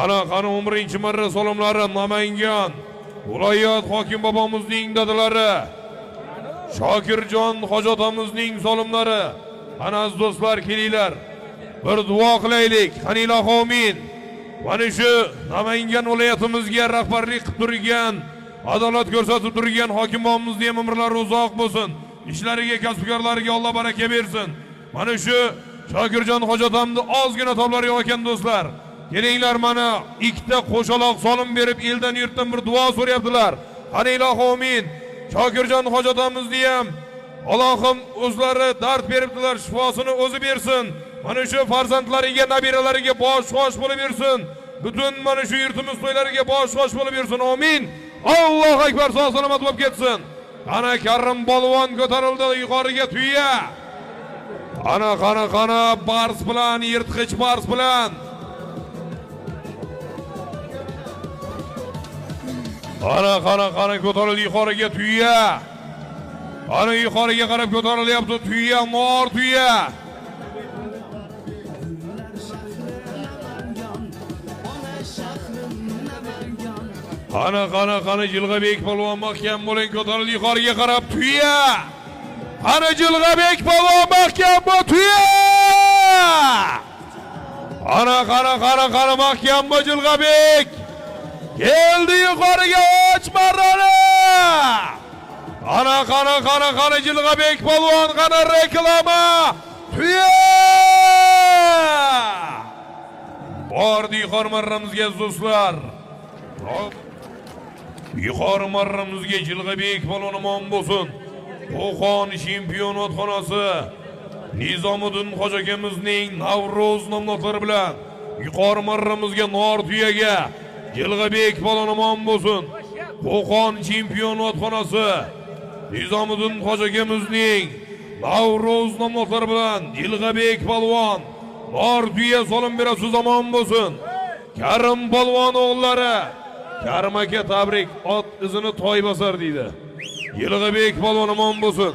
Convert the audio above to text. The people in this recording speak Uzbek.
Ana qani 11-marra salomlari Namangan viloyat hokim bobomizning dadalari Shokirjon hojotamizning salomlari. Ana aziz do'stlar, kelinglar. Bir duo qilaylik. Qani ilohi amin. Mana shu Namangan viloyatimizga rahbarlik qilib turgan, adolat ko'rsatib turgan hokim bobomizning umrlari uzoq bo'lsin. Ishlariga, kasbkorlariga Alloh baraka bersin. Mana shu Shokirjon hojotamni ozgina toblari yo'q ekan do'stlar. Kelinglar, mana ikkita qo'shaloq solim berib eldan yurtdan bir duo so'rayaptilar. Qani ilohi amin. Shokirjon hojotamimizni ham Allohim o'zlari dard beribdilar, shifosini o'zi bersin. Mana shu farzandlariga, nabiralariga bosh bo'lib bersin. Butun mana shu yurtimiz to'ylariga bosh bo'lib bersin. Amin. Allohu akbar, sog' salomat bo'lib ketsin. Ana Karim polvon ko'tarildi yuqoriga tuya. Qana bars bilan, yirtqich bars bilan. Qana ko'tarildi yuqoriga tuya. Ana yuqoriga qarab ko'tarilyapti tuya, mor tuya. Qana Jilg'abek polvon mahkam bo'ling, ko'tarildi yuqoriga qarab tuya. Qani Jilg'abek polvon mahkam bo'l tuya. Qana mahkam bo'l Jilg'abek. Keldi yuqoriga och marrani. Qana Jilg'abek polvon, qana reklama. Tuya! Bordi yuqori marramizga do'stlar. Yuqori marramizga Jilg'abek polvon omon bo'lsin. Qo'qon chempionatxonasi Nizomiddin hoji akamizning Navro'z nomlari bilan yuqori marramizga nor tuyaga Jilg'abek polvon omon bo'lsin. Qo'qon chempionatxonasi Nizomiddin hoji akamizning Navro'z nomlari bilan Jilg'abek polvon nor tuya solim berasiz, omon bo'lsin. Karim polvon o'g'illari, Karim aka tabrik, ot izini toy bosar deydi. Jilg'abek polvon omon bo'lsin.